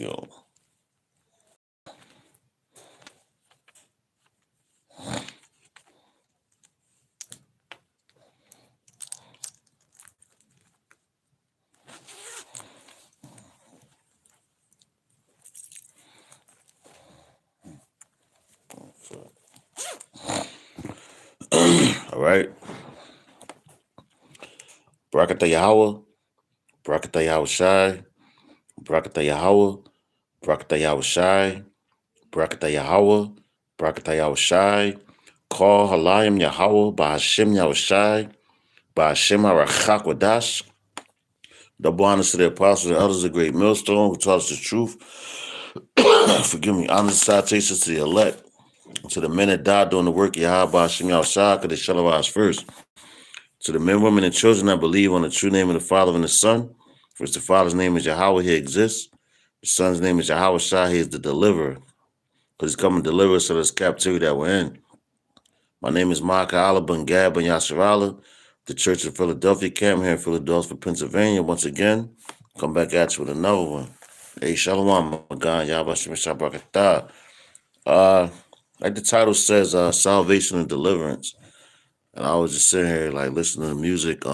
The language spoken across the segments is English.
video. All right. Barakatah Yahweh, Barakatah Yahweh Shai, Barakatah Yahweh, Barakatah Yahweh Shai, Barakatah Yahweh, Barakatah Yahweh Shai, Call Halayim Yahweh, Bahashim Yahweh Shai, Bahashim Harachak Wadash. Double honors to the apostles and elders of the great millstone who taught us the truth. Forgive me. Honors and salutations to the elect, to the men that died doing the work of Yahweh, Bahashim Yahweh Shai, because they shall arise first. To the men, women, and children that believe on the true name of the Father and the Son. First, the Father's name is Yahweh, he exists. The Son's name is Yahweh Shai, he is the deliverer. Because he's come and deliver us out of this captivity that we're in. My name is Micah Allah Ben Gab Ben Yasser, the Church of Philadelphia camp here in Philadelphia, Pennsylvania. Once again, come back at you with another one. Hey, Shalom, my God, Yahweh Shem Shabrakatah. Like the title says, salvation and deliverance. And I was just sitting here like listening to music,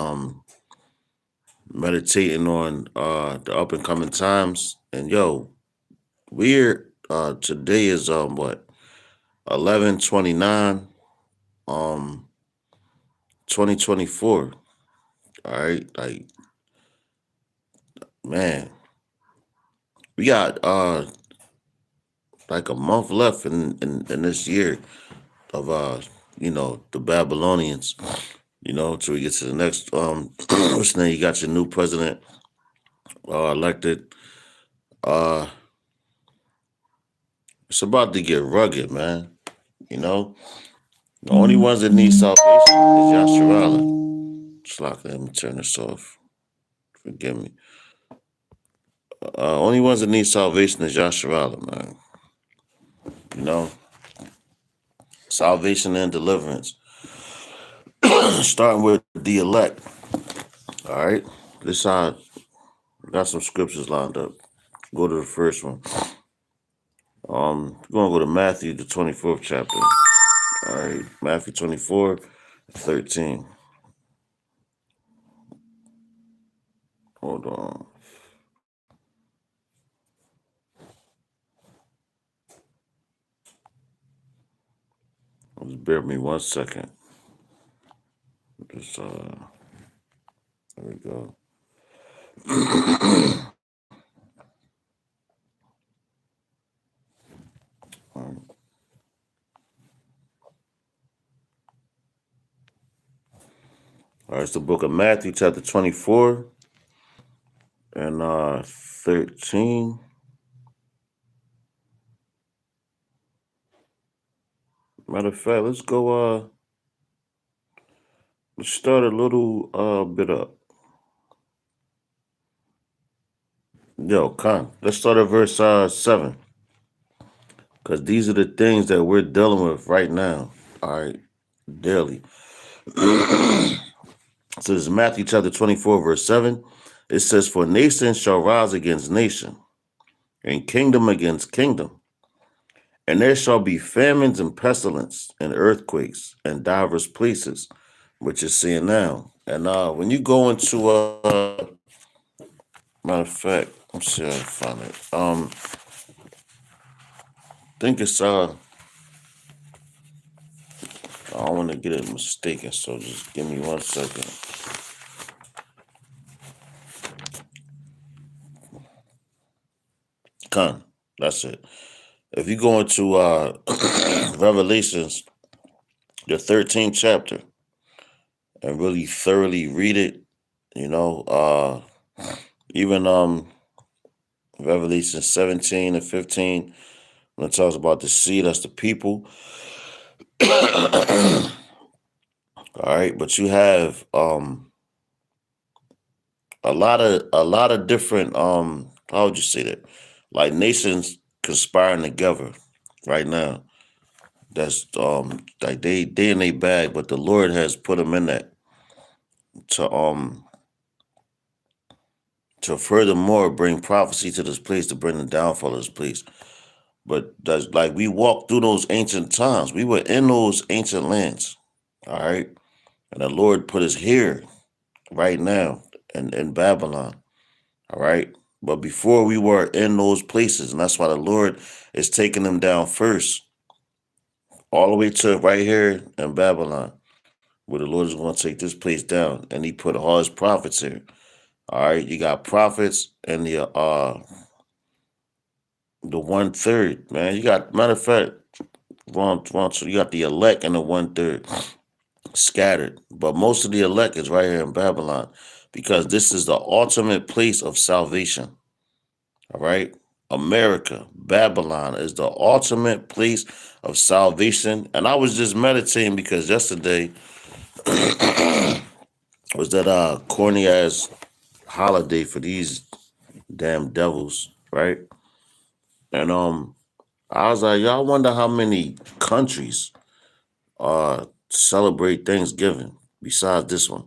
meditating on the up and coming times. And yo, we're today is 11/29 2024. All right, like man, we got like a month left in this year of the Babylonians, till we get to the next what's the name? You got your new president elected. It's about to get rugged, man. The only ones that need salvation is Yasharala. Slack, let me turn this off. Forgive me. Only ones that need salvation is Yasharala, man. Salvation and deliverance. Starting with the elect. All right. This side got some scriptures lined up. Go to the first one. We're gonna go to Matthew, the 24th chapter. All right, Matthew 24:13. Hold on. Just bear with me 1 second. Just there we go. All right, it's the book of Matthew, chapter 24 and 13. Matter of fact, let's go. Let's start a little bit up. Yo, let's start at verse 7. Because these are the things that we're dealing with right now. All right, daily. So this is Matthew chapter 24, verse 7. It says, "For nation shall rise against nation, and kingdom against kingdom. And there shall be famines and pestilence and earthquakes and divers places," which you're seeing now. And when you go into matter of fact, let's see if I can find it. I think it's I don't want to get it mistaken, so just give me 1 second. That's it. If you go into Revelations, the 13th chapter, and really thoroughly read it, even Revelation 17 and 15, when it talks about the sea, that's the people. All right, but you have a lot of different how would you say that? Like nations conspiring together right now. That's like they in a bag, but the Lord has put them in that to to furthermore bring prophecy to this place, to bring the downfall of this place. But that's like we walked through those ancient times. We were in those ancient lands. All right. And the Lord put us here right now in Babylon. All right. But before we were in those places, and that's why the Lord is taking them down first, all the way to right here in Babylon, where the Lord is going to take this place down. And he put all his prophets here. All right. You got prophets and the 1/3, man. You got, matter of fact, wrong. So you got the elect and the 1/3 scattered, but most of the elect is right here in Babylon, because this is the ultimate place of salvation. All right, America, Babylon is the ultimate place of salvation. And I was just meditating because yesterday was that corny ass holiday for these damn devils, right? And I was like, y'all wonder how many countries celebrate Thanksgiving besides this one.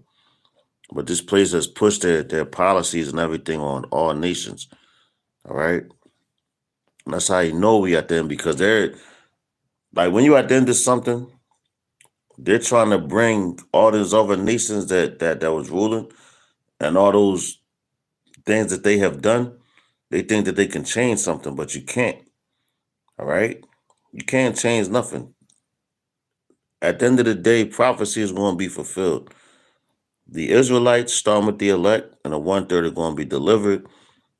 But this place has pushed their policies and everything on all nations. All right. And that's how you know we at the end, because they're like, when you at the end of something, they're trying to bring all these other nations that was ruling, and all those things that they have done. They think that they can change something, but you can't. All right. You can't change nothing. At the end of the day, prophecy is going to be fulfilled. The Israelites, starting with the elect, and the 1/3 are going to be delivered.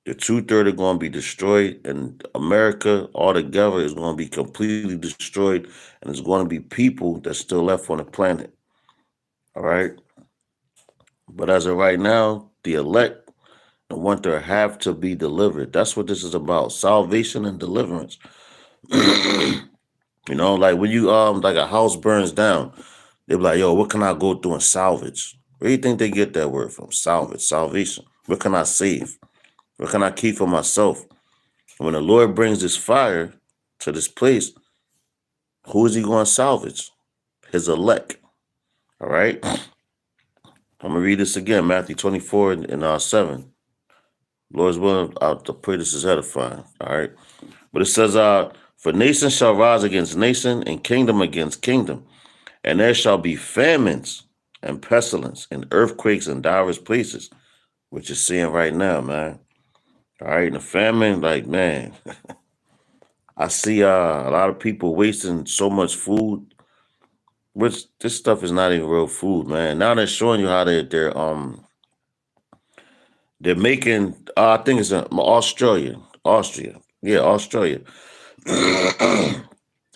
The 2/3 are going to be destroyed, and America altogether is going to be completely destroyed, and there's going to be people that's still left on the planet. All right. But as of right now, the elect and 1/3 have to be delivered. That's what this is about: salvation and deliverance. Like when you like a house burns down, they be like, yo, what can I go through and salvage? Where do you think they get that word from? Salvage, salvation. What can I save? What can I keep for myself? When the Lord brings this fire to this place, who is he going to salvage? His elect. All right. I'm going to read this again, Matthew 24 and 7. Lord's willing, I'll pray this is edifying. All right. But it says, for nation shall rise against nation, and kingdom against kingdom. And there shall be famines and pestilence and earthquakes in diverse places, which you're seeing right now, man. All right. And the famine, like, man, I see a lot of people wasting so much food, which this stuff is not even real food, man. Now they're showing you how they're making. I think it's in Austria. Yeah, Australia.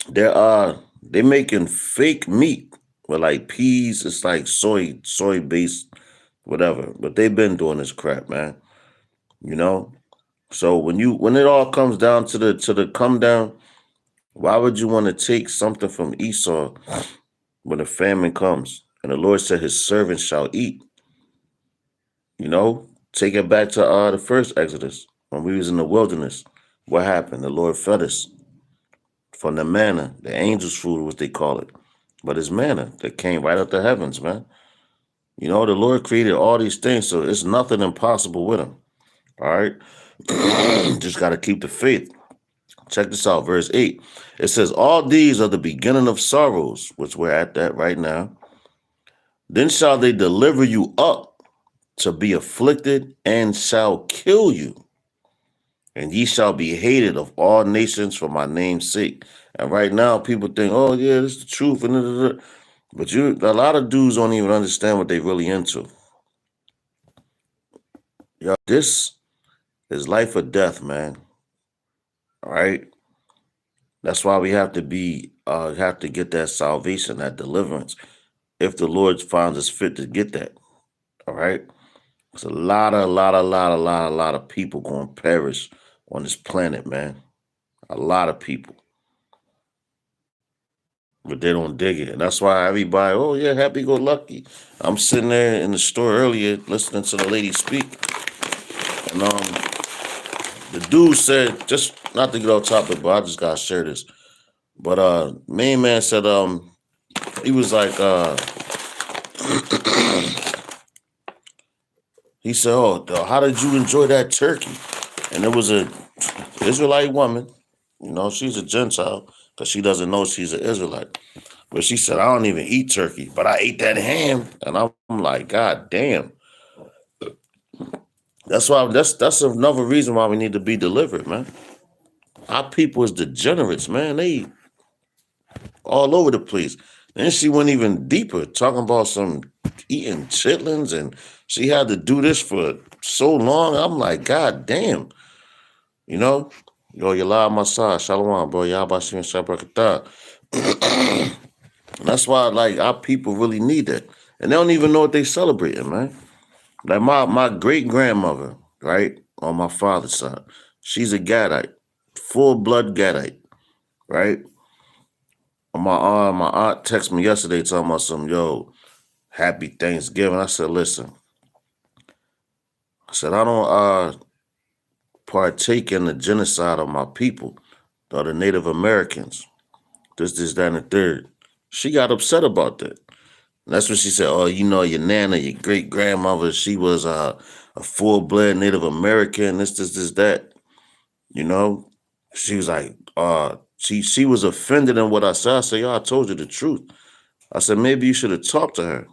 They're making fake meat with like peas. It's like soy based, whatever. But they've been doing this crap, man. You know. So when it all comes down to the come down, why would you want to take something from Esau when the famine comes? And the Lord said his servants shall eat. Take it back to the first Exodus when we was in the wilderness. What happened? The Lord fed us from the manna, the angels' food, what they call it. But it's manna that came right out the heavens, man. The Lord created all these things, so it's nothing impossible with him. All right? Just got to keep the faith. Check this out, verse 8. It says, all these are the beginning of sorrows, which we're at that right now. Then shall they deliver you up to be afflicted, and shall kill you. And ye shall be hated of all nations for my name's sake. And right now, people think, oh, yeah, this is the truth. But a lot of dudes don't even understand what they really into. Yo, this is life or death, man. All right? That's why we have to get that salvation, that deliverance, if the Lord finds us fit to get that. All right? There's a lot of people going to perish on this planet, man. A lot of people. But they don't dig it. And that's why everybody, oh yeah, happy-go-lucky. I'm sitting there in the store earlier listening to the lady speak. And the dude said, just not to get off topic, but I just gotta share this. But main man said he was like He said, "Oh, how did you enjoy that turkey?" And it was a Israelite woman. You know, she's a Gentile because she doesn't know she's an Israelite. But she said, "I don't even eat turkey, but I ate that ham," and I'm like, "God damn." That's another reason why we need to be delivered, man. Our people is degenerates, man. They all over the place. Then she went even deeper, talking about some eating chitlins, and she had to do this for so long. I'm like, God damn, you know? Yo, you lie my side, Shalom, bro. Y'all about to Shabrakatah. That's why, like, our people really need that. And they don't even know what they celebrating, man. Like, my great grandmother, right, on my father's side, she's a Gadite, full blood Gadite, right? My aunt texted me yesterday talking about some, yo, happy Thanksgiving. I said, listen, I said, I don't partake in the genocide of my people, or the Native Americans. This, that, and the third. She got upset about that. And that's what she said. Oh, you know, your nana, your great grandmother, she was a full-blood Native American, this, that. You know? She was like, she was offended in what I said. I said, yo, I told you the truth. I said, maybe you should have talked to her.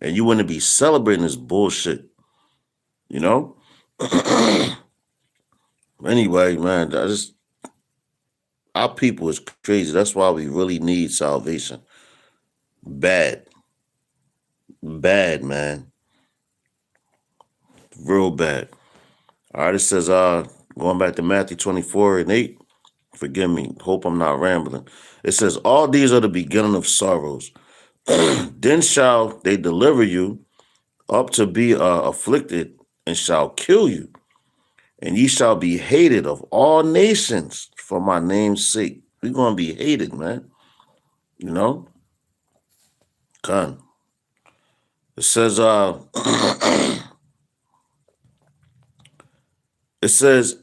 And you wouldn't be celebrating this bullshit. You know? Anyway, man, our people is crazy. That's why we really need salvation. Bad. Bad, man. Real bad. All right, it says, going back to Matthew 24:8. Forgive me. Hope I'm not rambling. It says, all these are the beginning of sorrows. Then shall they deliver you up to be afflicted and shall kill you. And ye shall be hated of all nations for my name's sake. We're going to be hated, man. You know? Con. It says,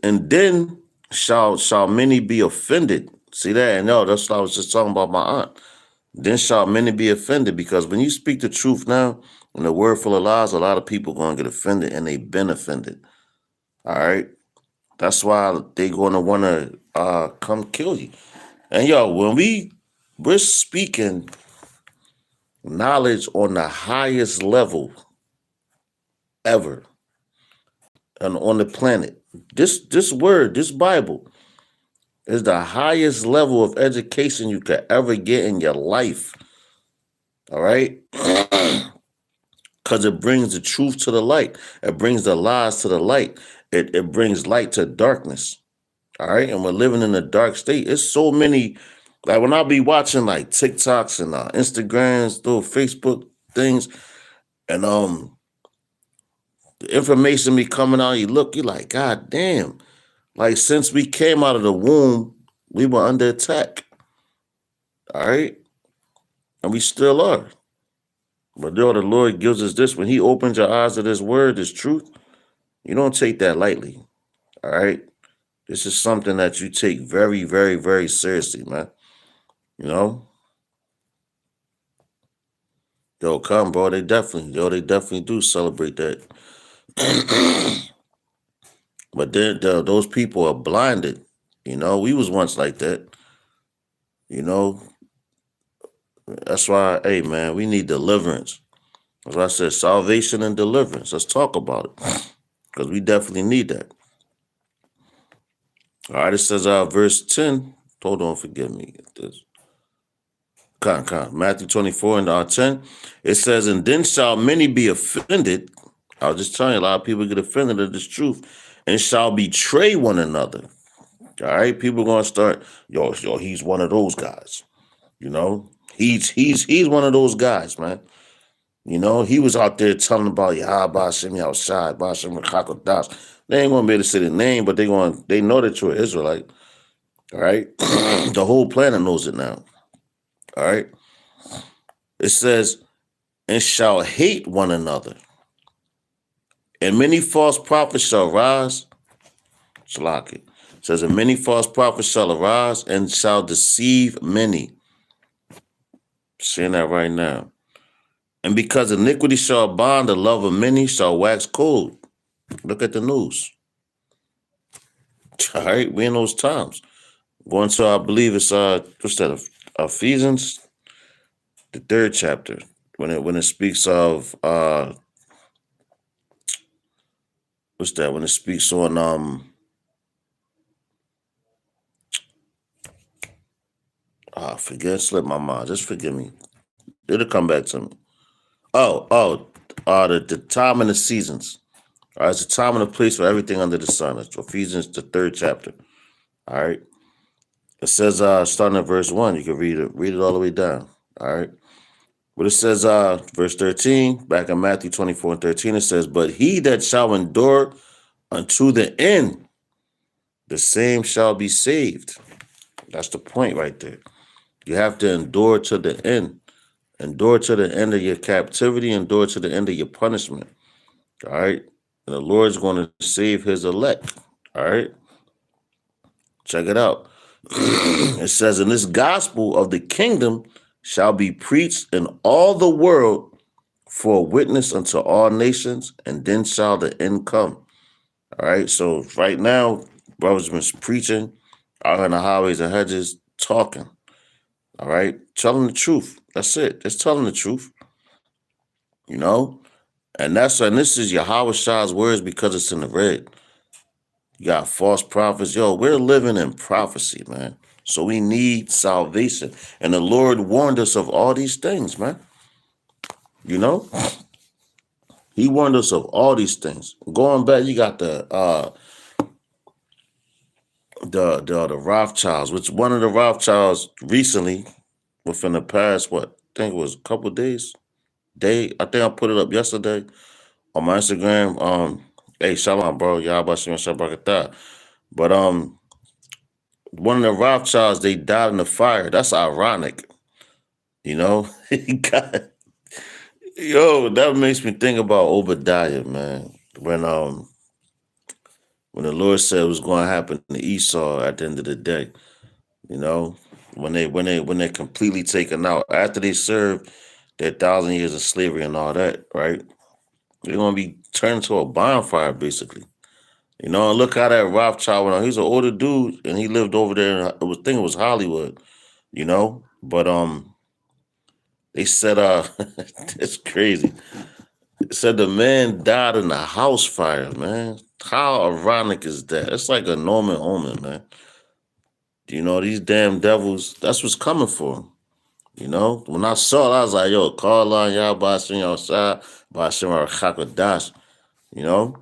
and then shall many be offended. See that? And no, that's what I was just talking about my aunt. Then shall many be offended, because when you speak the truth now, and the word full of lies, a lot of people going to get offended, and they've been offended. All right? That's why they going to want to come kill you. And yo, when we're speaking knowledge on the highest level ever and on the planet, this word, this Bible, is the highest level of education you could ever get in your life. All right? Because it brings the truth to the light. It brings the lies to the light. It brings light to darkness. All right? And we're living in a dark state. It's so many, like when I be watching like TikToks and Instagrams, little Facebook things, and the information be coming out, you like, God damn. Like since we came out of the womb, we were under attack. All right? And we still are. But though the Lord gives us this, when he opens your eyes to this word, this truth, you don't take that lightly. All right? This is something that you take very, very, very seriously, man. You know? Yo, come, bro. They definitely do celebrate that. But then those people are blinded. You know, we was once like that. You know, that's why, hey, man, we need deliverance. As I said, salvation and deliverance. Let's talk about it, because we definitely need that. All right, it says verse 10. Hold on, forgive me. Matthew 24 and 10. It says, and then shall many be offended. I was just telling you, a lot of people get offended at this truth, and shall betray one another. All right, people are gonna start, yo, he's one of those guys. You know, he's one of those guys, man. You know, he was out there telling about Yahweh Shem outside, Bashem Rakakodas. They ain't gonna be able to say the name, but they know that you're an Israelite. All right. The whole planet knows it now. All right. It says, and shall hate one another. And many false prophets shall rise. Shalaki. It says, and many false prophets shall arise and shall deceive many. Saying that right now. And because iniquity shall abound, the love of many shall wax cold. Look at the news. All right, we in those times. Going to, I believe it's what's that? Ephesians, the 3rd chapter, when it speaks of what's that? When it speaks on forget, slip my mind. Just forgive me. It'll come back to me. The time and the seasons. All right, it's a time and a place for everything under the sun. It's Ephesians, the 3rd chapter. All right. It says, starting at verse 1, you can read it all the way down. All right. But it says, verse 13, back in Matthew 24:13, it says, but he that shall endure unto the end, the same shall be saved. That's the point right there. You have to endure to the end. Endure to the end of your captivity, endure to the end of your punishment. All right. And the Lord's going to save his elect. All right. Check it out. It says, and this gospel of the kingdom shall be preached in all the world for a witness unto all nations, and then shall the end come. All right. So right now, brothers been preaching out on the highways and hedges, talking. All right. Telling the truth. That's it. It's telling the truth. You know? And this is Yahweh Shah's words because it's in the red. You got false prophets. Yo, we're living in prophecy, man. So we need salvation. And the Lord warned us of all these things, man. You know? He warned us of all these things. Going back, you got the Rothschilds, which one of the Rothschilds recently, within the past, I think it was a couple of days. I think I put it up yesterday on my Instagram. Hey, shalom, bro. Yahweh Shem Shabrakatah. But one of the Rothschilds, they died in the fire. That's ironic. You know? That makes me think about Obadiah, man. When the Lord said it was going to happen to Esau at the end of the day. You know, when they're completely taken out after they serve their 1,000 years of slavery and all that, right? They're gonna be turned into a bonfire, basically. You know, and look how that Rothschild went on. He's an older dude, and he lived over there. It was Hollywood, you know. But they said it's crazy. It said the man died in a house fire, man. How ironic is that? It's like a Norman omen, man. You know, these damn devils, that's what's coming for them. You know, when I saw it, I was like, yo, call on y'all, Bashim outside, Bashim or Hakadash. You know,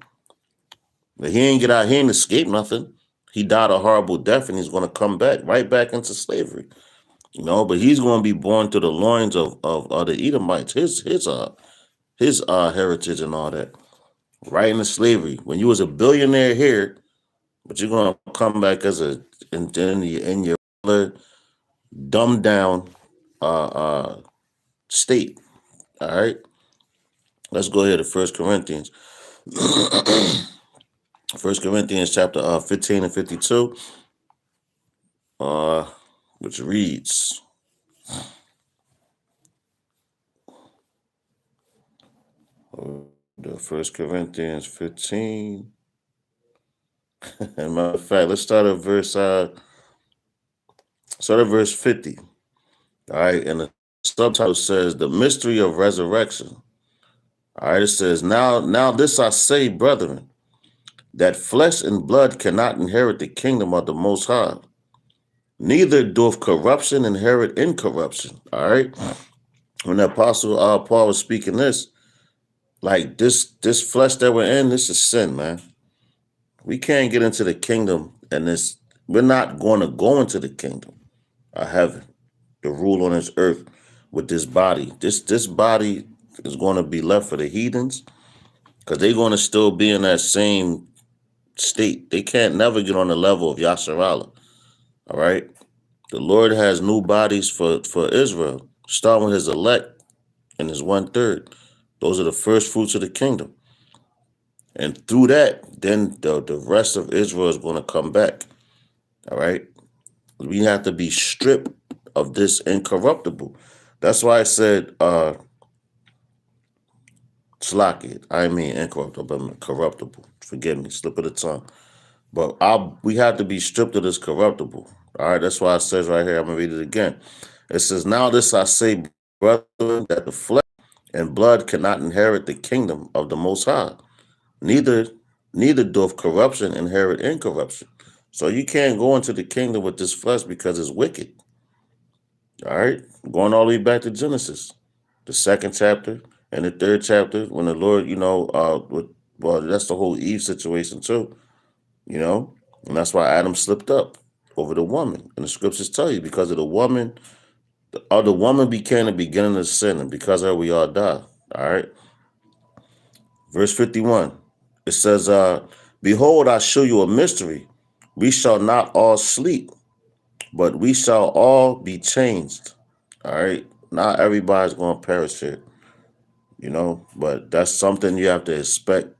but he ain't escape nothing. He died a horrible death, and he's going to come back right back into slavery. You know, but he's going to be born to the loins of the Edomites, his heritage and all that, right into slavery. When you was a billionaire here, but you're going to come back as in your dumbed down state. All right. Let's go ahead to 1 Corinthians. 1 Corinthians chapter 15 and 52, which reads, the 1 Corinthians 15. And matter of fact, let's start at verse 50. All right, and the subtitle says the mystery of resurrection. All right, it says, now this I say, brethren, that flesh and blood cannot inherit the kingdom of the Most High. Neither doth corruption inherit incorruption. All right. When the apostle Paul was speaking this, like this flesh that we're in, this is sin, man. We can't get into the kingdom, and we're not going to go into the kingdom of heaven, to rule on this earth with this body. This body is going to be left for the heathens, because they're going to still be in that same state. They can't never get on the level of Yasharallah. All right. The Lord has new bodies for Israel, starting with his elect and his 1/3. Those are the first fruits of the kingdom. And through that, then the rest of Israel is going to come back. All right. We have to be stripped of this incorruptible. That's why I said Slocky. I mean incorruptible, but corruptible. Forgive me, slip of the tongue. But we have to be stripped of this corruptible. All right, that's why it says right here, I'm going to read it again. It says, now this I say, brethren, that the flesh and blood cannot inherit the kingdom of the Most High. Neither doth corruption inherit incorruption. So you can't go into the kingdom with this flesh because it's wicked. All right, going all the way back to Genesis, the 2nd chapter and the 3rd chapter, when the Lord, well, that's the whole Eve situation too, and that's why Adam slipped up over the woman. And the scriptures tell you, because of the woman, the woman became the beginning of sin, and because of her, we all die. All right. Verse 51, it says, behold, I show you a mystery. We shall not all sleep, but we shall all be changed. All right. Not everybody's going to perish here, but that's something you have to expect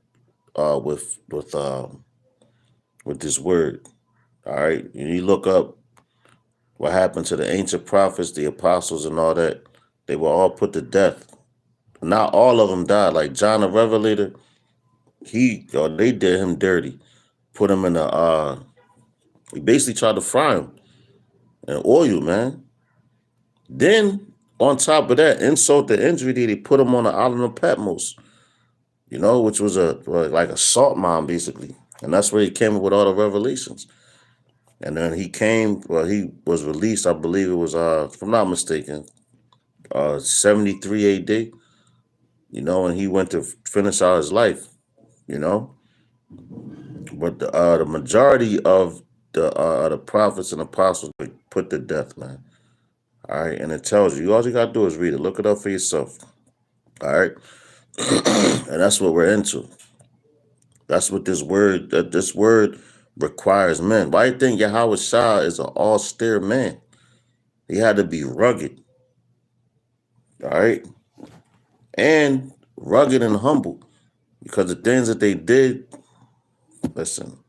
with this word. All right. You look up what happened to the ancient prophets, the apostles, and all that. They were all put to death. Not all of them died. Like John the Revelator, they did him dirty. Put him in he basically tried to fry him in oil, man. Then, on top of that, insult to injury, they put him on the island of Patmos, which was like a salt mine, basically. And that's where he came up with all the revelations. And then he was released, I believe it was, if I'm not mistaken, 73 AD, and he went to finish out his life, But the majority of the prophets and apostles were put to death, man. All right, and it tells you all you got to do is read it. Look it up for yourself. All right, and that's what we're into. That's what this word requires men. Why do you think Yahweh Shah is an austere man? He had to be rugged. All right, and rugged and humble, because the things that they did. Listen,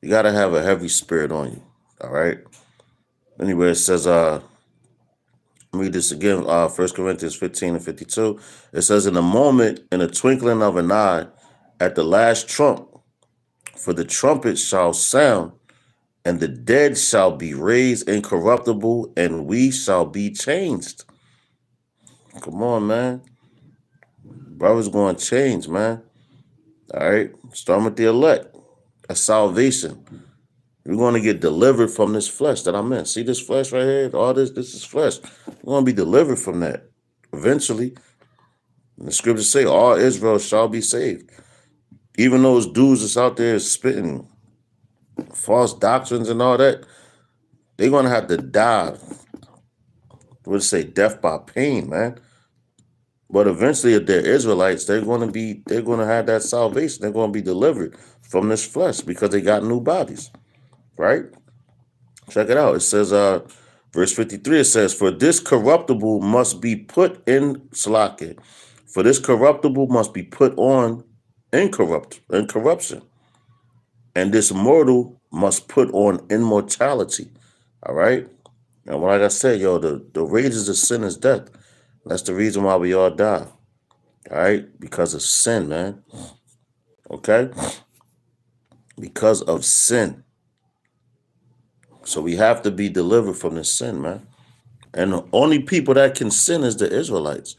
you got to have a heavy spirit on you. All right. Anyway, it says, read this again, 1 Corinthians 15 and 52. It says, in a moment, in a twinkling of an eye, at the last trump, for the trumpet shall sound, and the dead shall be raised incorruptible, and we shall be changed. Come on, man. Brother's going to change, man. All right. Start with the elect. That's salvation. We're going to get delivered from this flesh that I'm in. See this flesh right here? All this is flesh. We're going to be delivered from that eventually. And the scriptures say all Israel shall be saved. Even those dudes that's out there spitting false doctrines and all that, they're going to have to die. We'll say death by pain, man. But eventually, if they're Israelites, they're going to have that salvation. They're going to be delivered from this flesh because they got new bodies, right? Check it out. It says, verse 53, it says, for this corruptible must be put in Salakia. For this corruptible must be put on incorruption. And this mortal must put on immortality. All right. And like I said, the wages of sin is death. That's the reason why we all die. All right. Because of sin, man. Okay. Because of sin. So we have to be delivered from this sin, man. And the only people that can sin is the Israelites.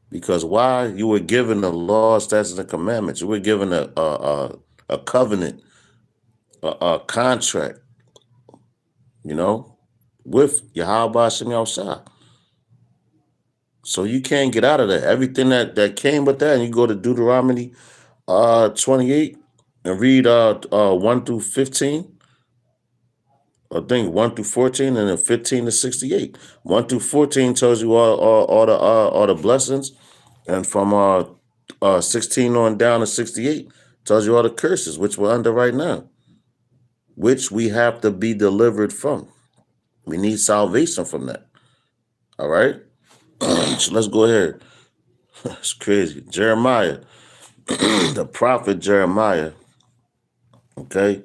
Because why? You were given the law, statutes, and commandments. You were given a covenant, a contract, with Yahweh Hashem Yahushua. So you can't get out of that. Everything that came with that, and you go to Deuteronomy 28 and read 1 through 15. I think 1 through 14, and then 15 to 68. 1 through 14 tells you all the blessings, and from 16 on down to 68 tells you all the curses which we're under right now, which we have to be delivered from. We need salvation from that. All right. So let's go ahead. It's crazy. Jeremiah, the prophet Jeremiah. Okay.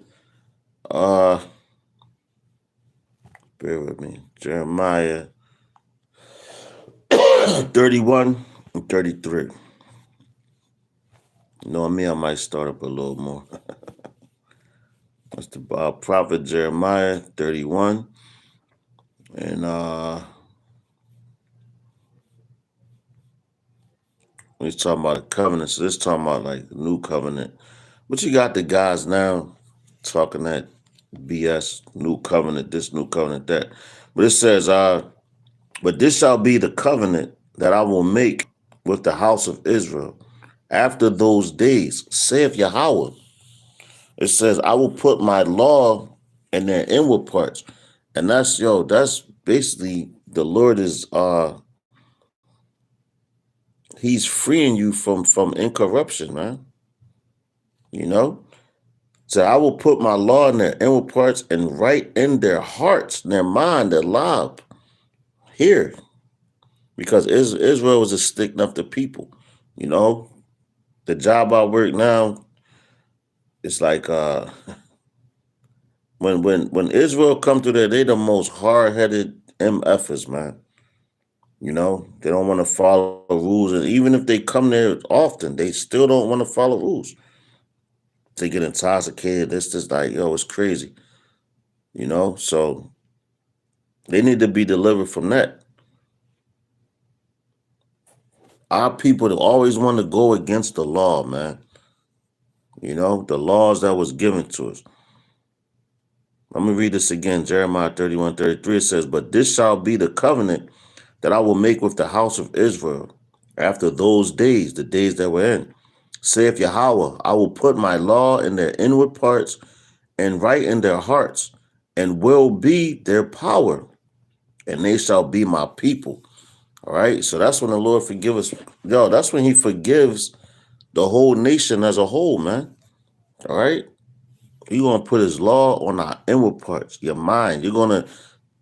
Bear with me. Jeremiah 31 and 33. You know me, I might start up a little more. That's the prophet Jeremiah 31. And he's talking about a covenant. So this talking about like new covenant. But you got the guys now talking that BS, new covenant, this new covenant, that. But it says, but this shall be the covenant that I will make with the house of Israel after those days, saith Yahweh. It says, I will put my law in their inward parts. And that's basically the Lord is he's freeing you from incorruption, man. You know? So I will put my law in their inward parts and write in their hearts, their mind, their lob here. Because Israel was a stick up the people. You know? The job I work now, it's like when Israel come through there, they the most hard-headed MFers, man. You know, they don't want to follow rules. And even if they come there often, they still don't want to follow rules. They get intoxicated. It's just like, it's crazy. You know, so they need to be delivered from that. Our people always want to go against the law, man. You know, the laws that was given to us. Let me read this again. Jeremiah 31:33. It says, but this shall be the covenant that I will make with the house of Israel after those days, the days that we're in. Saith Yahweh, I will put my law in their inward parts and write in their hearts, and will be their power, and they shall be my people. All right. So that's when the Lord forgives us. That's when he forgives the whole nation as a whole, man. All right. He's going to put his law on our inward parts, your mind. You're going to,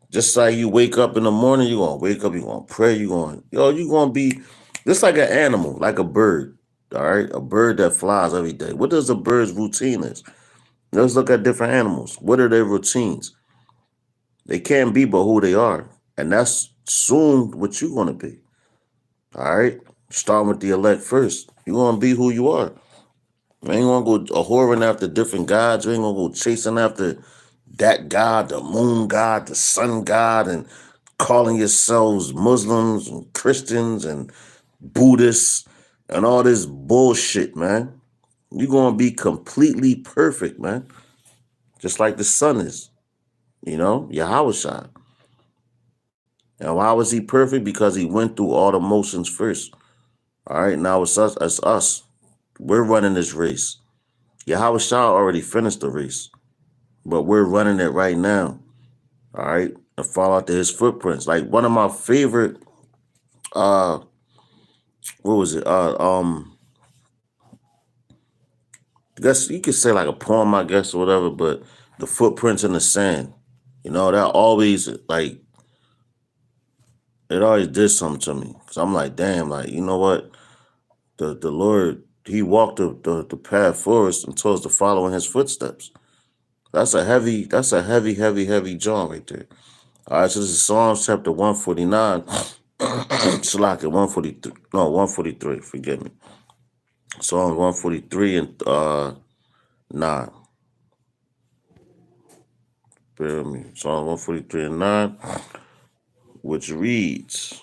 just like you wake up in the morning, you're going to wake up, you're going to pray, you're going to be just like an animal, like a bird. All right. A bird that flies every day. What does a bird's routine is? Let's look at different animals. What are their routines? They can't be but who they are. And that's soon what you're going to be. All right? Start with the elect first. You're going to be who you are. You ain't going to go whoring after different gods. You ain't going to go chasing after that god, the moon god, the sun god, and calling yourselves Muslims and Christians and Buddhists and all this bullshit, man. You're going to be completely perfect, man. Just like the sun is. You know, Yahweh. And why was he perfect? Because he went through all the motions first. All right, now it's us. It's us. We're running this race. Yahweh already finished the race, but we're running it right now. All right, and follow after his footprints. Like one of my favorite, what was it? I guess you could say like a poem, I guess, or whatever. But the footprints in the sand. You know, that always like it always did something to me. Cause I'm like, damn, like you know what? The Lord, he walked the path for us and told us to follow in his footsteps. That's a heavy, heavy John right there. All right, so this is Psalms chapter 149. Shalak at 143. No, 143, forgive me. Psalms 143 and 9. Bear with me. Psalms 143 and 9, which reads,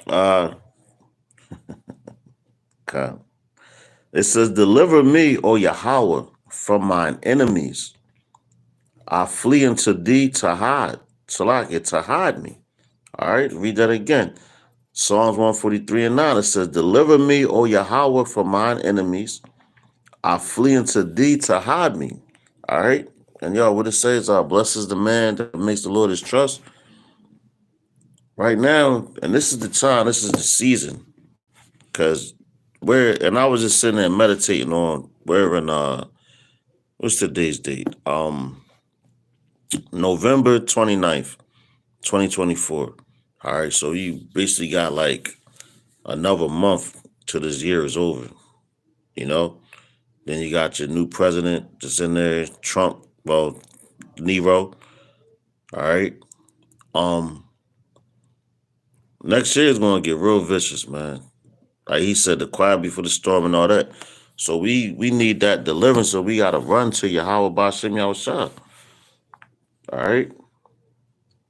God. It says, deliver me, O Yahweh, from mine enemies. I flee unto thee to hide. Salak, to hide me. All right, read that again. Psalms 143 and 9. It says, deliver me, O Yahweh, from mine enemies. I flee unto thee to hide me. All right. And what it says, blessed is the man that makes the Lord his trust. Right now, and this is the time, this is the season. Because and I was just sitting there meditating on what's today's date? November 29th, 2024. All right, so you basically got like another month till this year is over, you know? Then you got your new president just in there, Trump, Nero. All right. Next year is gonna get real vicious, man. Like he said, the quiet before the storm and all that. So we need that deliverance. So we gotta run to Yahweh Bashim Yahushua. All right,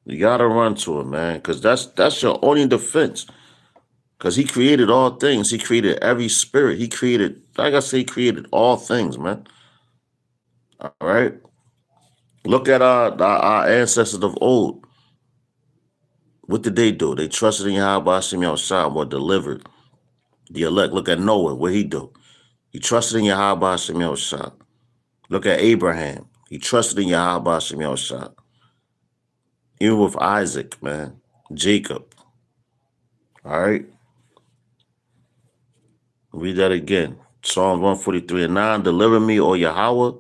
you gotta run to him, man, because that's your only defense. Because he created all things. He created every spirit. He created, like I say, he created all things, man. All right. Look at our ancestors of old. What did they do? They trusted in Yahweh Bashim Yahushua and were delivered. The elect. Look at Noah. What he do? He trusted in Yahweh Bashim Yahushua. Look at Abraham. He trusted in Yahweh Bashim Yahushua. Even with Isaac, man. Jacob. All right. Read that again. Psalms 143:9. Deliver me, O Yahweh,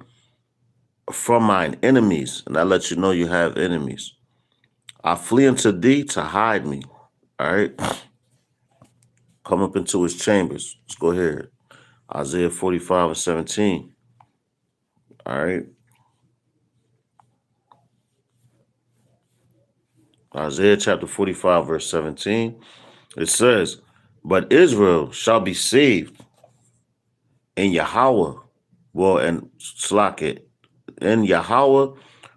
from mine enemies. And that lets you know you have enemies. I flee unto thee to hide me. All right. Come up into his chambers. Let's go here. Isaiah 45:17. All right. Isaiah chapter 45, verse 17. It says, but Israel shall be saved in Yahweh. Well, and Slaket. In Yahweh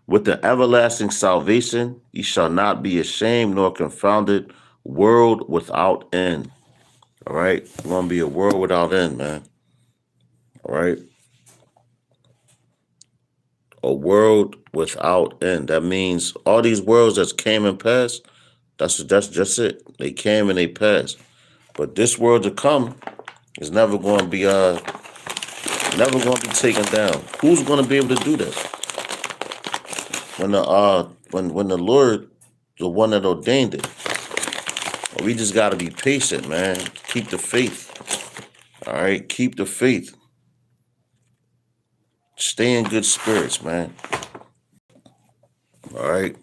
with the everlasting salvation, ye shall not be ashamed nor confounded, world without end. All right. It's going to be a world without end, man. All right. A world without end. That means all these worlds that came and passed, that's just it. They came and they passed. But this world to come is never going to be taken down. Who's going to be able to do this? When the Lord, the one that ordained it. We just got to be patient, man. Keep the faith. All right, keep the faith. Stay in good spirits, man. All right.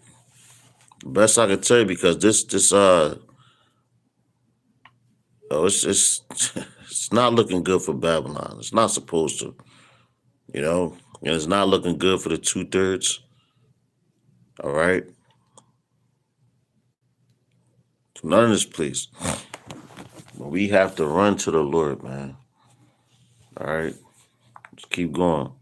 Best I can tell you, because it's not looking good for Babylon. It's not supposed to, and it's not looking good for the 2/3. All right. None of this, please. But we have to run to the Lord, man. All right. Just keep going.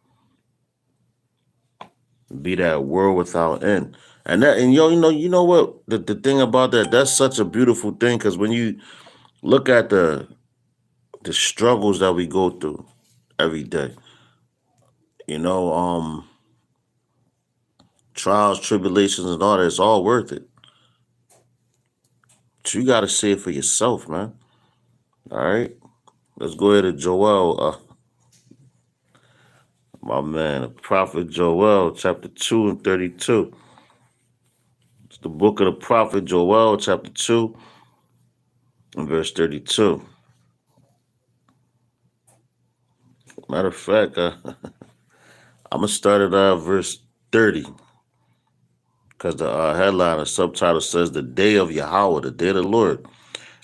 Be that world without end. And you know what? The thing about that's such a beautiful thing, because when you look at the struggles that we go through every day, trials, tribulations, and all that, it's all worth it. So you got to see it for yourself, man. All right. Let's go ahead to Joel, my man, the prophet Joel, chapter 2 and 32. It's the book of the prophet Joel, chapter 2 and verse 32. Matter of fact, I'm going to start at verse 30, because the headline or subtitle says, the day of Yahweh, the day of the Lord.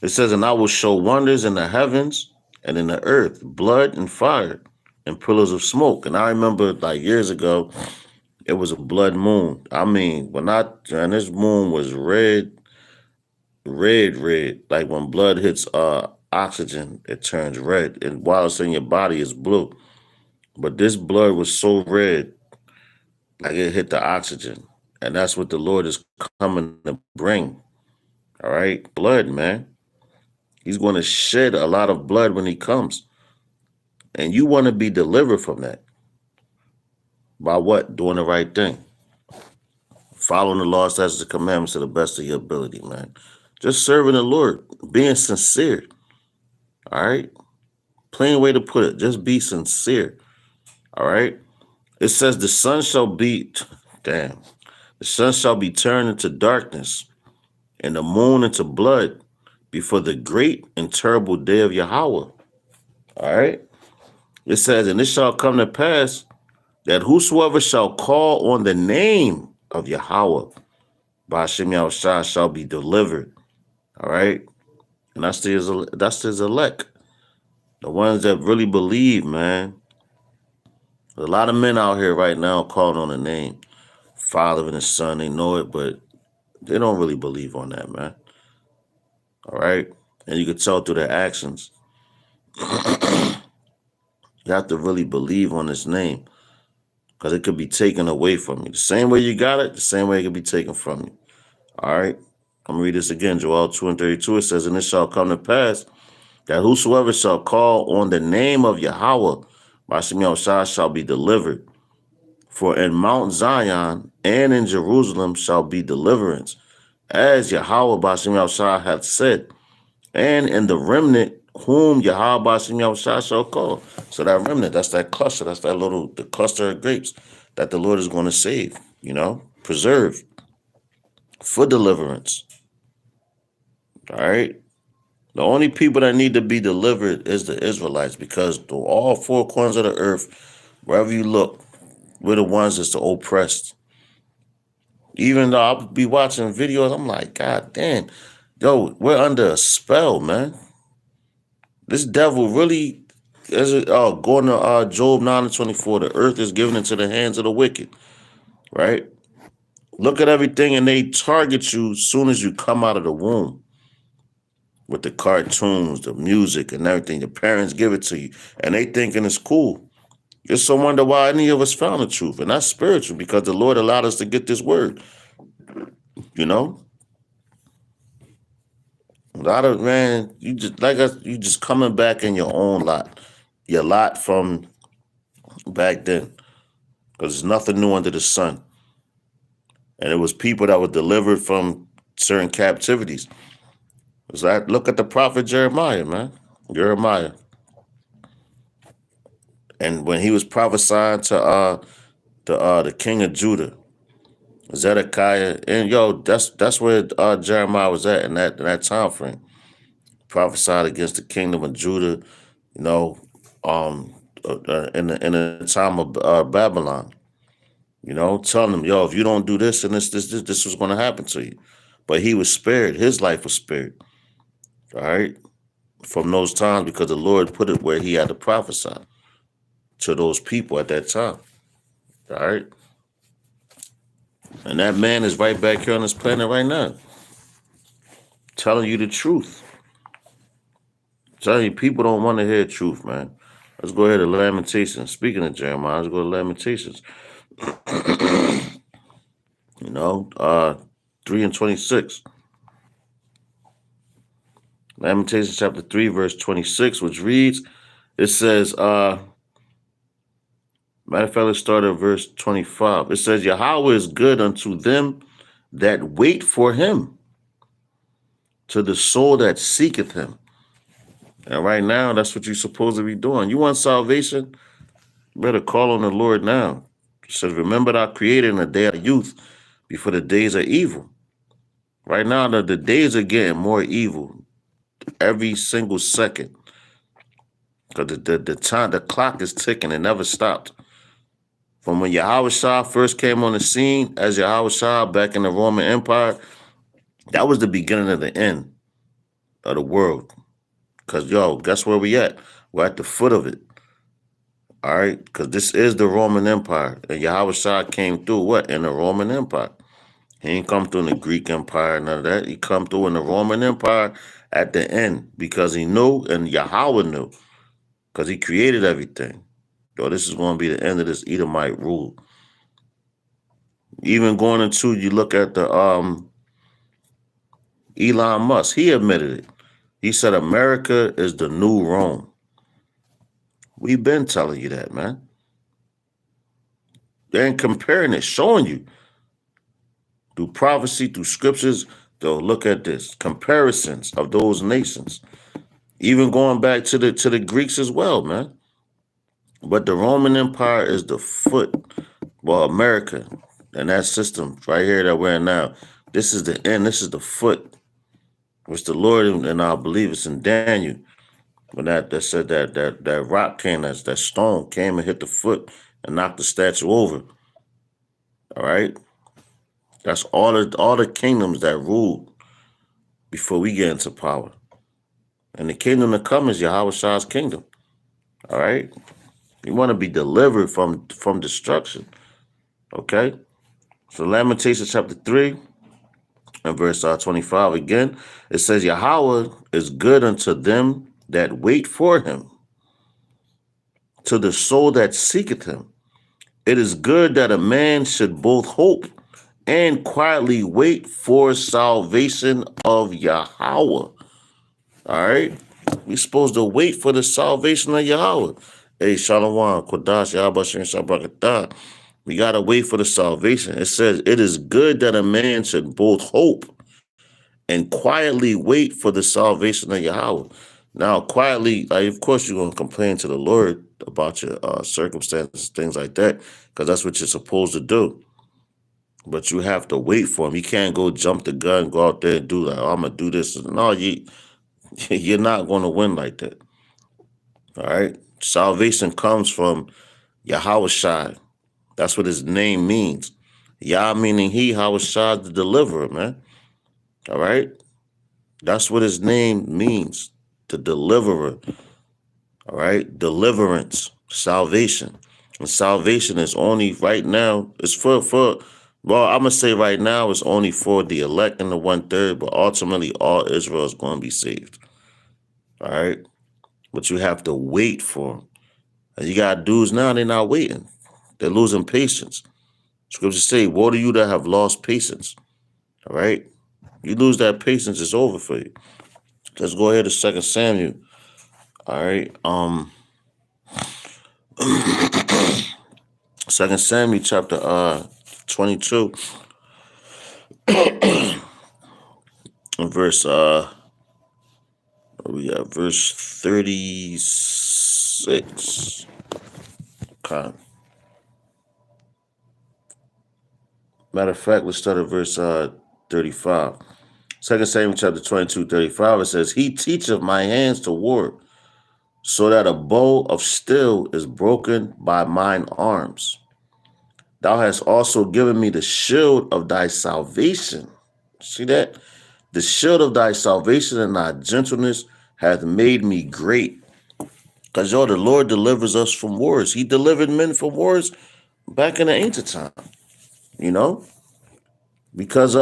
It says, and I will show wonders in the heavens and in the earth, blood and fire and pillars of smoke. And I remember like years ago, it was a blood moon. I mean, and this moon was red. Like when blood hits oxygen, it turns red. And while it's in your body, it's blue. But this blood was so red, like it hit the oxygen. And that's what the Lord is coming to bring. All right? Blood, man. He's going to shed a lot of blood when he comes. And you want to be delivered from that. By what? Doing the right thing. Following the law, statutes, and commandments to the best of your ability, man. Just serving the Lord. Being sincere. All right? Plain way to put it. Just be sincere. All right? It says the sun shall be turned into darkness and the moon into blood before the great and terrible day of Yahweh. All right? It says, and it shall come to pass that whosoever shall call on the name of Yahweh, Ba'ashem Yahushua, shall be delivered. All right? And that's his elect. The ones that really believe, man. There's a lot of men out here right now calling on the name. Father and the Son, they know it, but they don't really believe on that, man. All right? And you can tell through their actions. You have to really believe on his name because it could be taken away from you. The same way you got it, the same way it could be taken from you. All right. I'm going to read this again. Joel 2:32. It says, and it shall come to pass that whosoever shall call on the name of Yahweh, Bashem Yahushua, shall be delivered. For in Mount Zion and in Jerusalem shall be deliverance, as Yahweh Bashem Yahushua hath said, and in the remnant whom Yahweh Bashem Yahushua shall call. So that remnant, that's that cluster, that's that the cluster of grapes that the Lord is going to save, preserve for deliverance. All right. The only people that need to be delivered is the Israelites, because all four corners of the earth, wherever you look, we're the ones that's the oppressed. Even though I'll be watching videos, I'm like, God damn, yo, we're under a spell, man. This devil really is going to Job 9:24. The earth is given into the hands of the wicked, right? Look at everything, and they target you as soon as you come out of the womb. With the cartoons, the music, and everything. Your parents give it to you, and they thinking it's cool. It's so wonder why any of us found the truth, and that's spiritual, because the Lord allowed us to get this word. A lot of, man, you just coming back in your own lot, your lot from back then, because there's nothing new under the sun, and it was people that were delivered from certain captivities. It's like, look at the prophet Jeremiah, man. Jeremiah. And when he was prophesying to the king of Judah, Zedekiah, and that's where Jeremiah was at in that time frame. Prophesied against the kingdom of Judah, in the time of Babylon. Telling them, if you don't do this and this was going to happen to you. But he was spared. His life was spared. All right, from those times, because the Lord put it where he had to prophesy to those people at that time. All right. And that man is right back here on this planet right now, telling you the truth. Telling you, people don't want to hear truth, man. Let's go ahead to Lamentations. Speaking of Jeremiah, let's go to Lamentations. 3:26. Lamentations chapter 3, verse 26, which reads, it says, matter of fact, let's start at verse 25. It says, Yahweh is good unto them that wait for him, to the soul that seeketh him. And right now, that's what you're supposed to be doing. You want salvation? You better call on the Lord now. It says, remember thou created in the day of youth, before the days are evil. Right now, the days are getting more evil every single second. Because the clock is ticking. It never stopped. From when Yahushua first came on the scene as Yahushua back in the Roman Empire, that was the beginning of the end of the world. Because, guess where we at? We're at the foot of it. All right? Because this is the Roman Empire. And Yahushua came through what? In the Roman Empire. He ain't come through in the Greek Empire, none of that. He come through in the Roman Empire at the end, because he knew, and Yahweh knew, because he created everything. This is going to be the end of this Edomite rule. Even going into, you look at the Elon Musk, he admitted it. He said America is the new Rome. We've been telling you that, man. They ain't comparing it, showing you through prophecy, through scriptures. Though, look at this, comparisons of those nations, even going back to the Greeks as well, man. But the Roman Empire is the foot. Well, America and that system right here that we're in now, this is the end. This is the foot, which the Lord, and I believe it's in Daniel, when that said that rock came, that stone came and hit the foot and knocked the statue over. All right, that's all the kingdoms that ruled before we get into power, and the kingdom to come is Yahweh's kingdom. All right, you want to be delivered from destruction. Okay, so Lamentations chapter 3 and verse 25 again, it says, Yahweh is good unto them that wait for him, to the soul that seeketh him. It is good that a man should both hope and quietly wait for salvation of Yahweh. All right? We're supposed to wait for the salvation of Yahweh. Hey, Shalom, Kodash, Yahbashir, Shabrakatah. We got to wait for the salvation. It says, it is good that a man should both hope and quietly wait for the salvation of Yahweh. Now, quietly, like, of course, you're going to complain to the Lord about your circumstances, things like that, because that's what you're supposed to do. But you have to wait for him. You can't go jump the gun, go out there and do like, oh, I'm going to do this. No, you're not going to win like that. All right? Salvation comes from Yahweh Shai. That's what his name means. Yah meaning he, Yahweh Shai, the deliverer, man. All right? That's what his name means, the deliverer. All right? Deliverance, salvation. And salvation is only right now, it's for well, I'm going to say right now it's only for the elect and the 1/3, but ultimately all Israel is going to be saved. All right? But you have to wait for them. And you got dudes now, they're not waiting. They're losing patience. Scriptures say, woe to you that have lost patience. All right? You lose that patience, it's over for you. Let's go ahead to 2 Samuel. All right. 2 Samuel chapter 22 and verse we got verse 36. Okay. Matter of fact, let's start at verse 35. 2 Samuel chapter 22, 35, it says, he teacheth my hands to war, so that a bow of steel is broken by mine arms. Thou hast also given me the shield of thy salvation. See that? The shield of thy salvation and thy gentleness hath made me great. Because, the Lord delivers us from wars. He delivered men from wars back in the ancient time. Because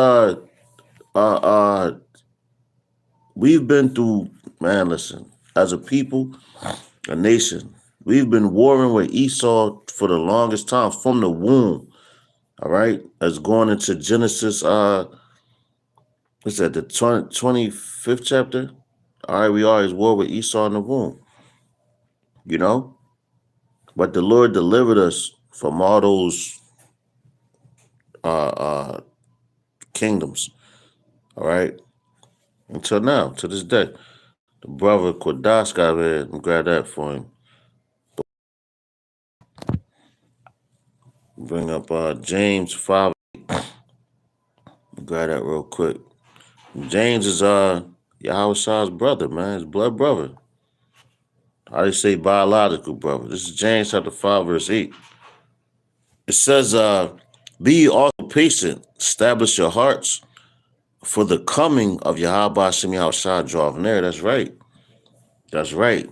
we've been through, man, listen, as a people, a nation, we've been warring with Esau for the longest time, from the womb. All right, as going into Genesis, what's that, the 25th chapter? All right, we always war with Esau in the womb, But the Lord delivered us from all those kingdoms, all right, until now, to this day. The brother Kodash got there, and grab that for him. Bring up James 5. Grab that real quick. James is Yahweh Shah's brother, man. His blood brother. How do you say biological brother? This is James chapter 5, verse 8. It says, be ye also patient, establish your hearts, for the coming of Yahweh Shem Yahweh Shah draweth near. That's right. That's right.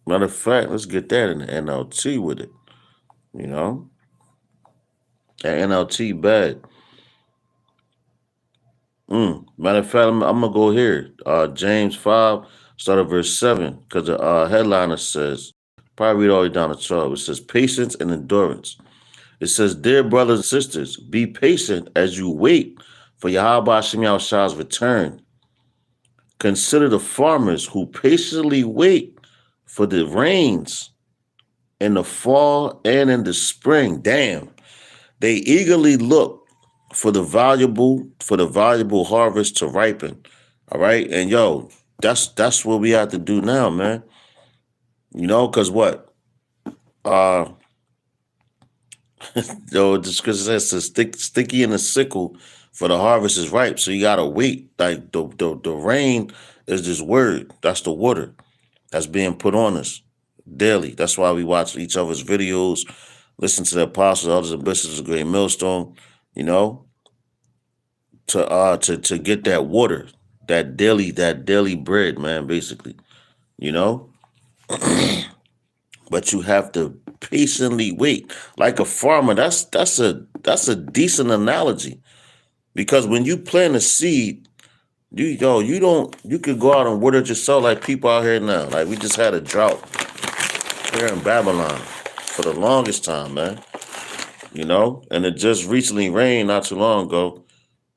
Matter of fact, let's get that in the NLT with it. That NLT bad. Matter of fact, I'm going to go here. James 5, start at verse 7, because the headliner says, probably read all the way down to 12. It says, patience and endurance. It says, dear brothers and sisters, be patient as you wait for Yahweh Shem Yahweh Shah's return. Consider the farmers who patiently wait for the rains in the fall and in the spring. Damn. They eagerly look for the valuable harvest to ripen. All right. And that's what we have to do now, man. Because what? Just because it says sticky in the sickle, for the harvest is ripe. So you gotta wait. Like the rain is this word. That's the water that's being put on us daily. That's why we watch each other's videos, listen to the apostles, elders, and bishops of Great Millstone, to get that water, that daily bread, man, basically, But you have to patiently wait. Like a farmer, that's a decent analogy. Because when you plant a seed, You could go out and water it yourself like people out here now. Like we just had a drought here in Babylon for the longest time, man. And it just recently rained not too long ago.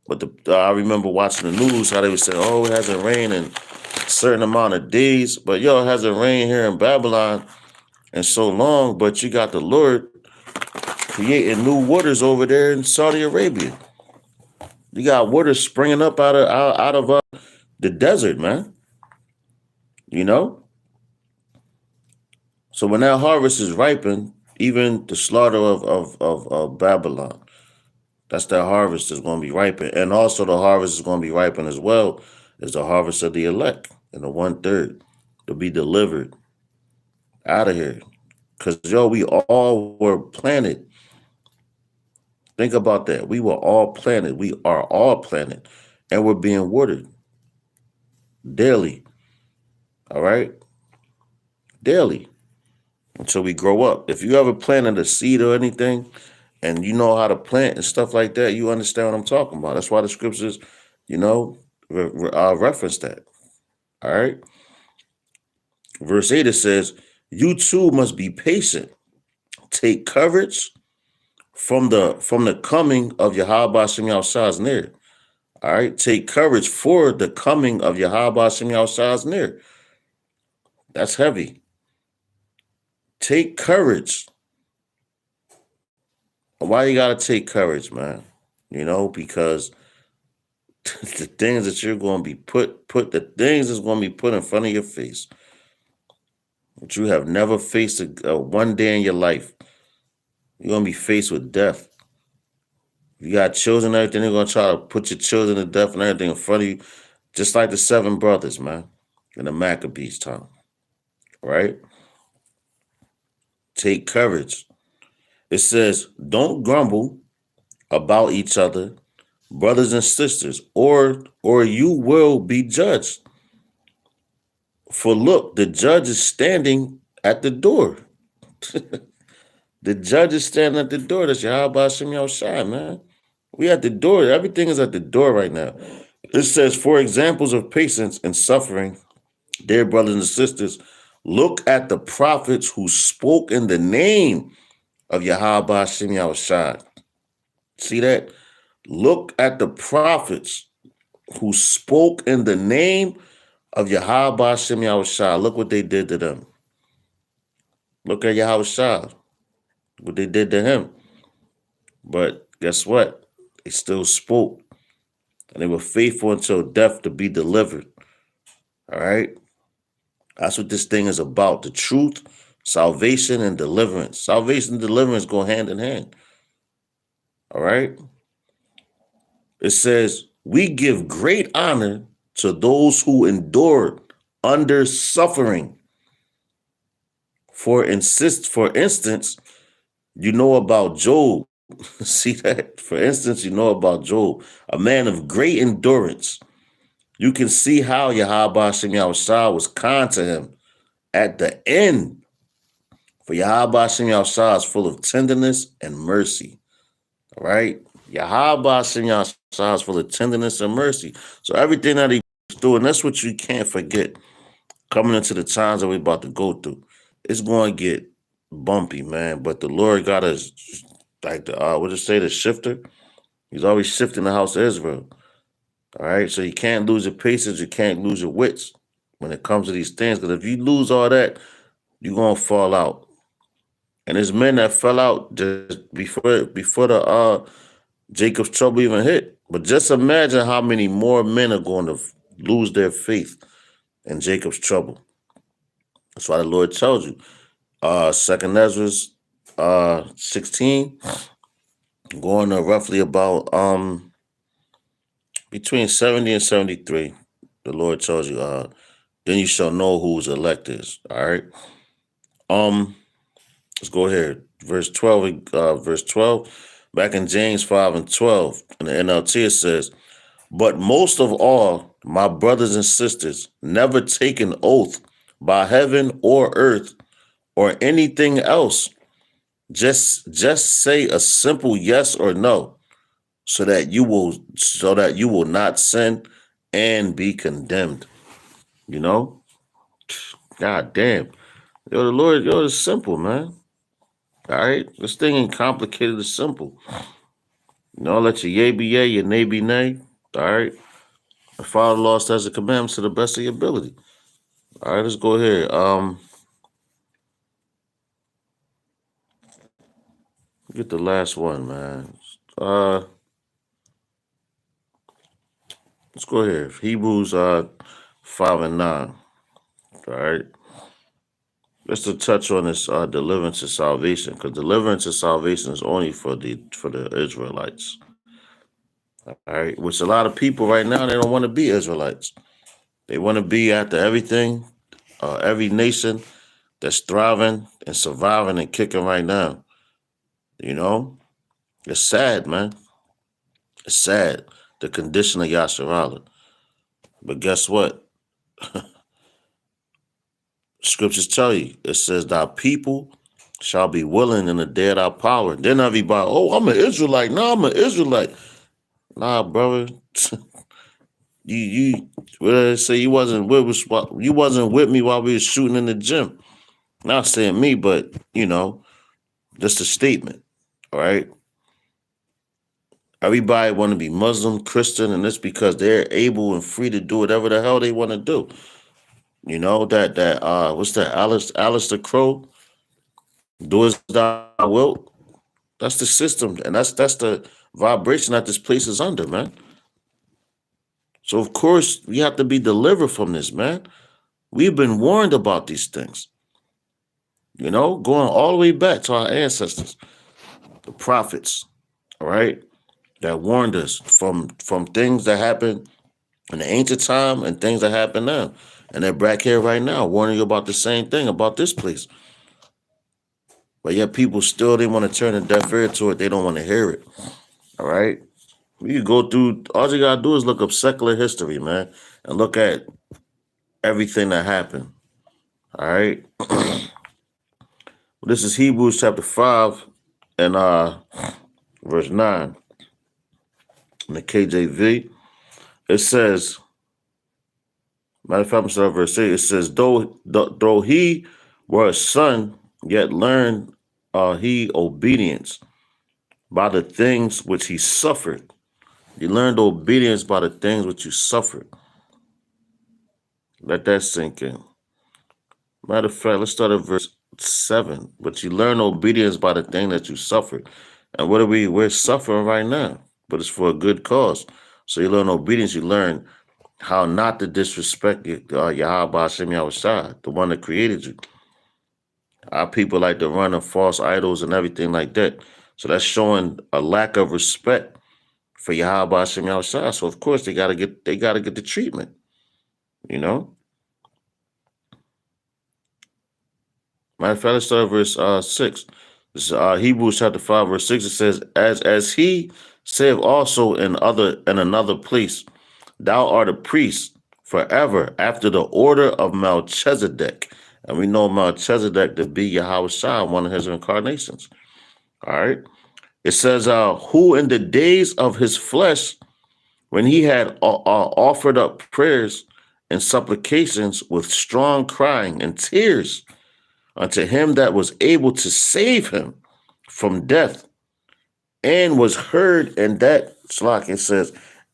But I remember watching the news how they would say, "Oh, it hasn't rained in a certain amount of days." But it hasn't rained here in Babylon in so long. But you got the Lord creating new waters over there in Saudi Arabia. You got water springing up out of the desert, man. You know. So when that harvest is ripened, even the slaughter of Babylon, that's that harvest is going to be ripened. And also the harvest is going to be ripened as well as the harvest of the elect and the 1/3 to be delivered out of here. Because, we all were planted. Think about that. We were all planted. We are all planted. And we're being watered daily. All right? Daily. Until we grow up. If you ever planted a seed or anything, and you know how to plant and stuff like that, you understand what I'm talking about. That's why the scriptures, reference that. All right. Verse 8, it says, "You too must be patient. Take courage from the coming of Yahweh Shem Yahushua is near." All right. Take courage, for the coming of Yahweh Shem Yahushua is near. That's heavy. Take courage. Why you gotta take courage, man? Because the things that you're going to be put the things that's going to be put in front of your face, that you have never faced one day in your life. You're going to be faced with death. You got children and everything, they're going to try to put your children to death and everything in front of you, just like the 7 brothers, man, in the Maccabees time. Right? Take courage. It says, "Don't grumble about each other, brothers and sisters, or you will be judged. For look, the judge is standing at the door." The judge is standing at the door. That's Yahweh Shem Yahushua, man. We at the door. Everything is at the door right now. It says, "For examples of patience and suffering, dear brothers and sisters, look at the prophets who spoke in the name of Yahweh Shem Yahushua." See that? Look at the prophets who spoke in the name of Yahweh Shem Yahushua. Look what they did to them. Look at Yahushua, what they did to him. But guess what? They still spoke. And they were faithful until death to be delivered. All right? That's what this thing is about. The truth, salvation, and deliverance. Salvation and deliverance go hand in hand. All right? It says, "We give great honor to those who endure under suffering. For instance, you know about Job." See that? For instance, you know about Job, a man of great endurance. You can see how Yahweh Shem Yahushua was kind to him at the end. For Yahweh Shem Yahushua is full of tenderness and mercy. All right? Yahweh Shem Yahushua is full of tenderness and mercy. So everything that he was doing, that's what you can't forget. Coming into the times that we're about to go through, it's going to get bumpy, man. But the Lord got us, like what does it say, the shifter? He's always shifting the house of Israel. All right, so you can't lose your patience, you can't lose your wits when it comes to these things. Because if you lose all that, you're gonna fall out. And there's men that fell out just before the Jacob's trouble even hit. But just imagine how many more men are going to lose their faith in Jacob's trouble. That's why the Lord tells you, 2nd Ezra 16, going to roughly about between 70 and 73, the Lord tells you, then you shall know whose elect is. All right. Let's go here. Verse 12. Back in James 5:12, in the NLT, it says, "But most of all, my brothers and sisters, never take an oath by heaven or earth or anything else. Just say a simple yes or no, so that you will not sin and be condemned. You know? God damn. Yo, the Lord, yo, it's simple, man. All right? This thing ain't complicated, it's simple. Let your yay be yay, your nay be nay. All right? The Father lost as a commandment to the best of your ability. All right, let's go here. Get the last one, man. Let's go here. Hebrews 5:9. All right. Just to touch on this deliverance and salvation, because deliverance and salvation is only for the Israelites. All right, which a lot of people right now they don't want to be Israelites. They want to be after everything, every nation that's thriving and surviving and kicking right now. You know, it's sad, man. It's sad the condition of Yasharala. But guess what? Scriptures tell you it says thy people shall be willing in the day of thy power. Then everybody, oh, I'm an Israelite. No, I'm an Israelite. Nah, brother. you what did I say? You wasn't with me while we was shooting in the gym. Not saying me, but just a statement. All right. Everybody want to be Muslim, Christian, and it's because they're able and free to do whatever the hell they want to do. What's that? Alistair Crow, do as thou wilt. That's the system, and that's the vibration that this place is under, man. So of course we have to be delivered from this, man. We've been warned about these things. Going all the way back to our ancestors, the prophets, all right, that warned us from things that happened in the ancient time and things that happen now. And they're back here right now warning you about the same thing, about this place. But yet people still, they want to turn a deaf ear to it. They don't want to hear it. All right. You go through, all you got to do is look up secular history, man, and look at everything that happened. All right. This is Hebrews chapter 5 and verse 9 in the KJV. It says, matter of fact, I'm sorry, verse 8, it says, though he were a son, yet learned he obedience by the things which he suffered. He learned obedience by the things which you suffered. Let that sink in. Matter of fact, let's start at verse 7. But you learn obedience by the thing that you suffered. And we're suffering right now, but it's for a good cause. So you learn obedience, you learn how not to disrespect Yahweh Hashem Yahushua, the one that created you. Our people like to run of false idols and everything like that. So that's showing a lack of respect for Yahweh Hashem Yahushua. So of course they gotta get the treatment. Matter of fact, let's start verse 6. This is Hebrews chapter 5, verse 6. It says, as he said also in another place, thou art a priest forever after the order of Melchizedek. And we know Melchizedek to be Yahweh Shai, one of his incarnations. All right. It says, who in the days of his flesh, when he had offered up prayers and supplications with strong crying and tears unto him that was able to save him from death, and was heard, and that, it says,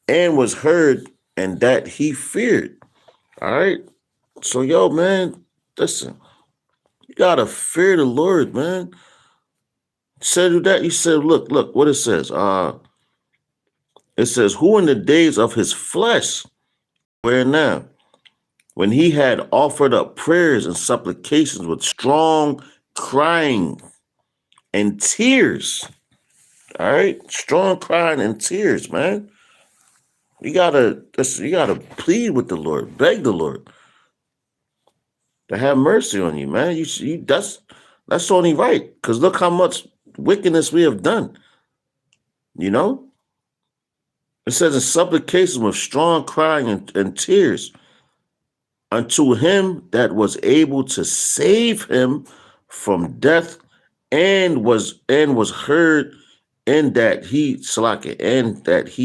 and was heard, and that he feared. All right. So, yo, man, listen, you gotta fear the Lord, man. Said that, you said, look, what it says. It says, who in the days of his flesh, where now, when he had offered up prayers and supplications with strong crying and tears. All right, strong crying and tears, man. You gotta plead with the Lord, beg the Lord to have mercy on you, man. That's only right, because look how much wickedness we have done. It says in supplication with strong crying and tears unto him that was able to save him from death, and was heard, and that he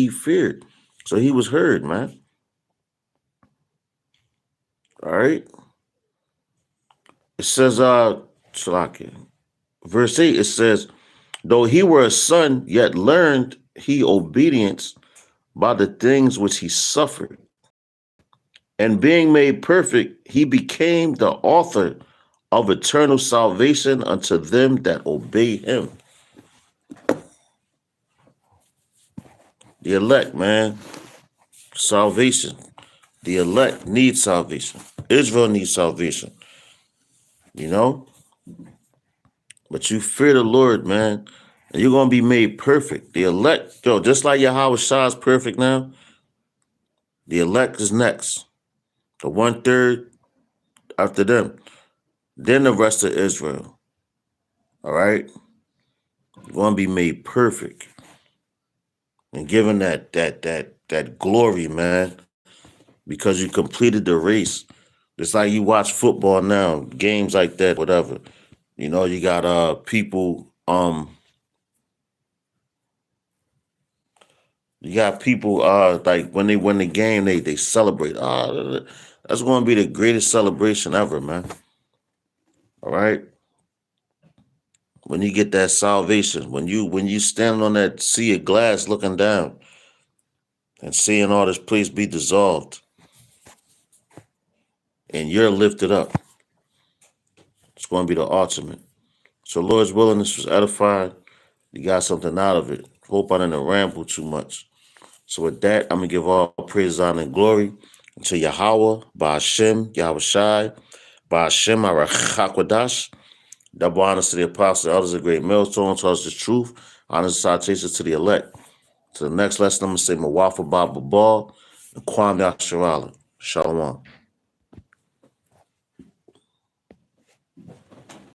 feared. So he was heard, man. All right. It says, Shalaki. Verse 8, it says, though he were a son, yet learned he obedience by the things which he suffered. And being made perfect, he became the author of eternal salvation unto them that obey him. The elect, man. Salvation. The elect need salvation. Israel needs salvation. You know? But you fear the Lord, man. And you're going to be made perfect. The elect, yo, just like Yahweh Shah is perfect now, the elect is next. The 1/3 after them. Then the rest of Israel. All right? You're going to be made perfect. And given that glory, man, because you completed the race. It's like you watch football now, games like that, whatever. You know, you got people, like when they win the game, they celebrate. That's going to be the greatest celebration ever, man. All right. When you get that salvation, when you stand on that sea of glass looking down and seeing all this place be dissolved and you're lifted up, it's going to be the ultimate. So Lord's willing, this was edifying. You got something out of it. Hope I didn't ramble too much. So with that, I'm going to give all praise, honor, and glory to Yahweh, Ba'ashem, Yahweh Shai, Ba'ashem, Arachakwadash. Double honors to the apostles, the elders, of great millstone, to us the truth. Honors and salutations to the elect. To the next lesson, I'm going to say Mawafa Baba Ball and Kwam Yasharala. Shalom.